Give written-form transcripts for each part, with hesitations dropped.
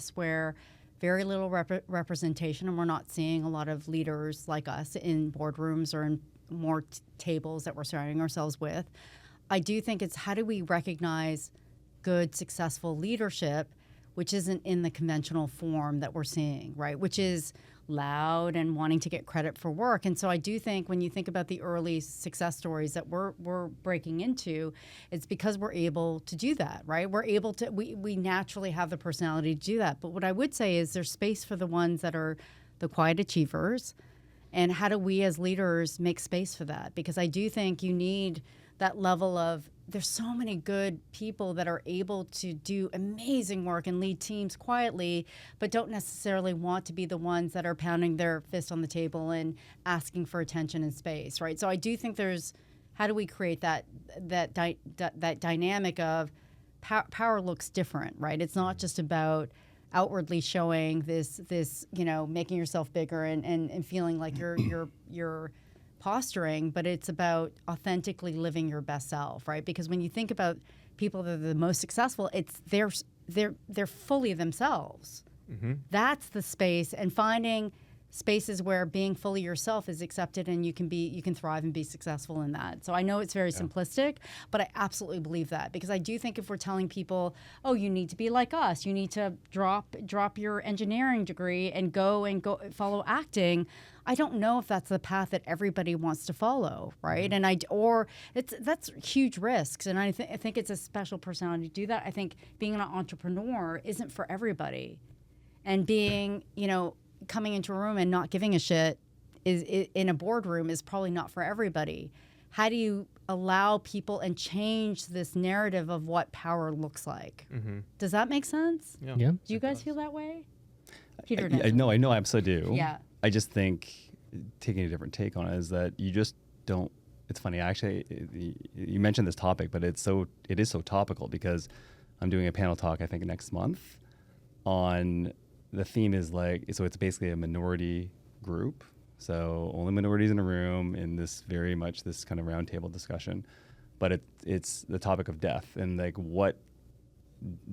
U.S. where very little representation, and we're not seeing a lot of leaders like us in boardrooms or in more tables that we're surrounding ourselves with. I do think it's how do we recognize good, successful leadership, which isn't in the conventional form that we're seeing, right? Which is loud and wanting to get credit for work. And so I do think when you think about the early success stories that we're breaking into, it's because we're able to do that, right? We're able to, we naturally have the personality to do that. But what I would say is there's space for the ones that are the quiet achievers. And how do we as leaders make space for that? Because I do think you need that level of, there's so many good people that are able to do amazing work and lead teams quietly, but don't necessarily want to be the ones that are pounding their fist on the table and asking for attention and space, right? So I do think there's, how do we create that dynamic of power looks different, right? It's not just about outwardly showing this making yourself bigger and feeling like you're posturing, but it's about authentically living your best self, right? Because when you think about people that are the most successful, it's they're fully themselves. Mm-hmm. That's the space, and finding spaces where being fully yourself is accepted, and you can thrive and be successful in that. So I know it's very simplistic, but I absolutely believe that, because I do think if we're telling people, oh, you need to be like us, you need to drop your engineering degree and go follow acting, I don't know if that's the path that everybody wants to follow, right? Mm-hmm. And that's huge risks, and I think it's a special personality to do that. I think being an entrepreneur isn't for everybody, and being, coming into a room and not giving a shit is in a boardroom is probably not for everybody. How do you allow people and change this narrative of what power looks like? Mm-hmm. Does that make sense? Yeah. Do you guys feel that way? Peter, I know I absolutely do. Yeah. I just think taking a different take on it is that you just don't. It's funny, actually. You mentioned this topic, but it is so topical, because I'm doing a panel talk I think next month on. The theme is it's basically a minority group. So only minorities in a room in this very much this kind of roundtable discussion. But it's the topic of death, and what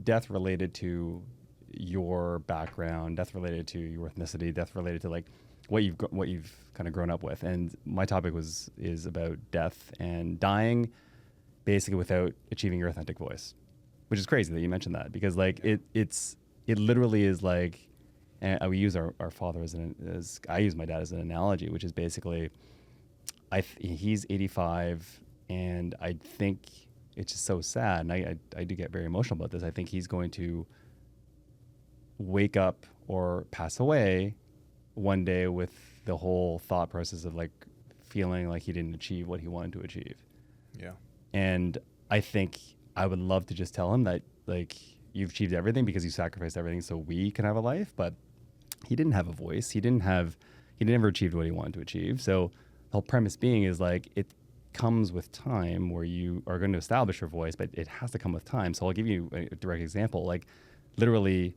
death related to your background, death related to your ethnicity, death related to what you've kind of grown up with. And my topic is about death and dying basically without achieving your authentic voice, which is crazy that you mentioned that, because it literally is and we use our father as I use my dad as an analogy, which is basically, he's 85, and I think it's just so sad, and I do get very emotional about this. I think he's going to wake up or pass away one day with the whole thought process of feeling like he didn't achieve what he wanted to achieve. Yeah. And I think I would love to just tell him that you've achieved everything because you sacrificed everything so we can have a life, but he didn't have a voice. He never achieved what he wanted to achieve. So the whole premise being is it comes with time where you are going to establish your voice, but it has to come with time. So I'll give you a direct example. Literally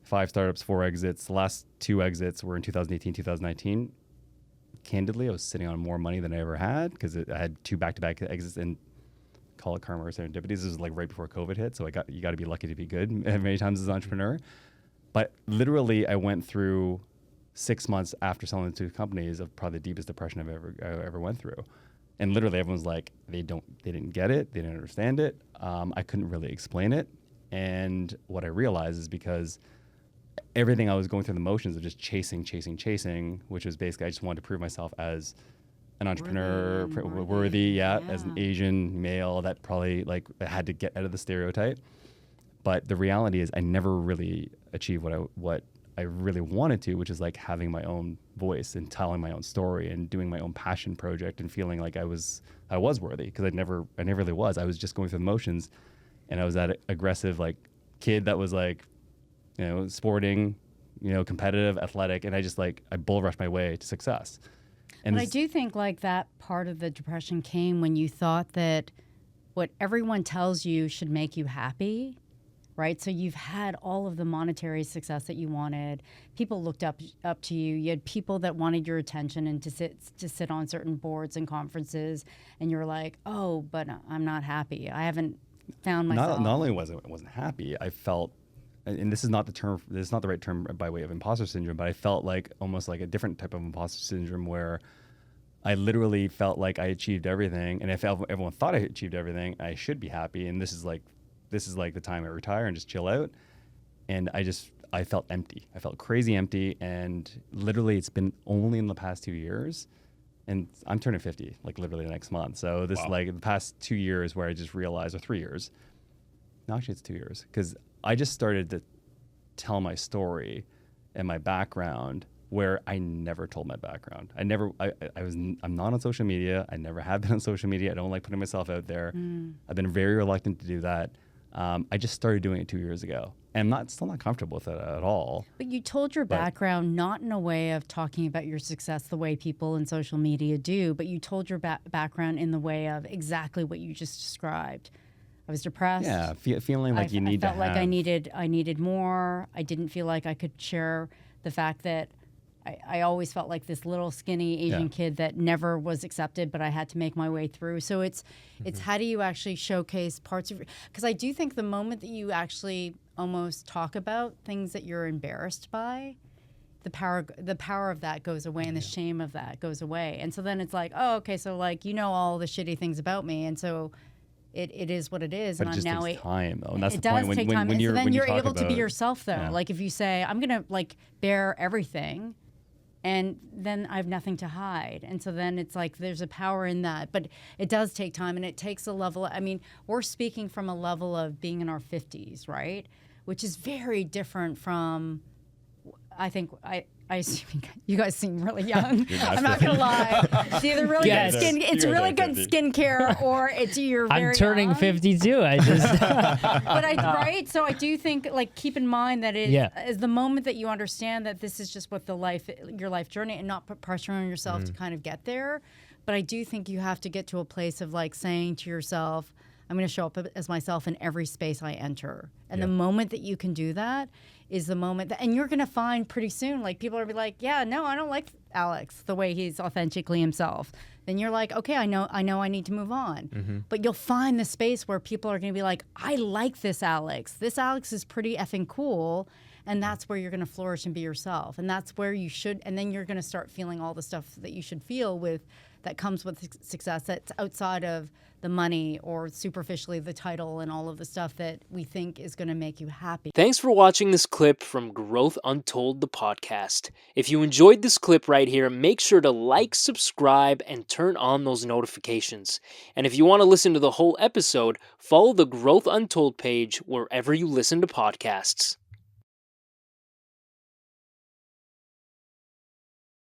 5 startups, 4 exits. The last 2 exits were in 2018, 2019. Candidly, I was sitting on more money than I ever had, because I had 2 back-to-back exits, and call it karma or serendipity. This is right before COVID hit, so you got to be lucky to be good many times as an entrepreneur. But literally, I went through 6 months after selling the 2 companies of probably the deepest depression I ever went through. And literally, everyone's they didn't get it, they didn't understand it. I couldn't really explain it. And what I realized is because everything I was going through the motions of just chasing, which was basically I just wanted to prove myself as an entrepreneur, worthy, as an Asian male that probably had to get out of the stereotype. But the reality is I never really achieved what I really wanted to, which is having my own voice and telling my own story and doing my own passion project and feeling like I was worthy, because I never really was. I was just going through the motions, and I was that aggressive kid that was sporting, competitive, athletic, and I bull rushed my way to success. And but I do think that part of the depression came when you thought that what everyone tells you should make you happy, right? So you've had all of the monetary success that you wanted. People looked up to you. You had people that wanted your attention and to sit on certain boards and conferences, and you're like, oh, but I'm not happy. I haven't found myself. Not only wasn't happy, I felt and this is not the right term by way of imposter syndrome, but I felt like almost like a different type of imposter syndrome where I literally felt like I achieved everything, and if everyone thought I achieved everything, I should be happy, and this is like the time I retire and just chill out. And I felt empty. I felt crazy empty, and literally it's been only in the past 2 years, and I'm turning 50 like literally next month. So this like the past 2 years where I just realized, or 3 years. No, actually it's 2 years, because I just started to tell my story and my background where I never told my background. I'm not on social media. I never have been on social media. I don't like putting myself out there. I've been very reluctant to do that. I just started doing it 2 years ago, and I'm still not comfortable with it at all. But you told your background not in a way of talking about your success the way people in social media do, but you told your background in the way of exactly what you just described. I was depressed. Yeah, feeling like I felt like I needed more. I didn't feel like I could share the fact that I always felt like this little skinny Asian kid that never was accepted, but I had to make my way through. So it's how do you actually showcase parts of, because I do think the moment that you actually almost talk about things that you're embarrassed by, the power of that goes away, and the shame of that goes away. And so then it's like, oh, okay, so like, all the shitty things about me, and so it is what it is. But and it just I'm now takes time, though, and that's it the does point. take time. When you're able to be about, yourself, though. Like if you say, I'm gonna like bear everything, and then I have nothing to hide. And so then it's like there's a power in that. But it does take time, and it takes a level. I mean, we're speaking from a level of being in our 50s, right? Which is very different from, I think, I assume you guys seem really young. I'm not going to lie. It's either really good skin, it's really good skincare, or it's you're very I'm turning young. 52. I just right? So I do think, like, keep in mind that it is the moment that you understand that this is just what your life journey, and not put pressure on yourself to kind of get there. But I do think you have to get to a place of like saying to yourself, I'm going to show up as myself in every space I enter. And the moment that you can do that is the moment that, and you're going to find pretty soon, like people are be like, yeah, no, I don't like Alex the way he's authentically himself. Then you're like, okay, I know I need to move on. But you'll find the space where people are going to be like, I like this Alex. This Alex is pretty effing cool. And that's where you're going to flourish and be yourself. And that's where you should, and then you're going to start feeling all the stuff that you should feel that comes with success, that's outside of the money or superficially the title and all of the stuff that we think is going to make you happy. Thanks for watching this clip from Growth Untold the Podcast. If you enjoyed this clip right here, make sure to like, subscribe, and turn on those notifications. And if you want to listen to the whole episode, follow the Growth Untold page wherever you listen to podcasts.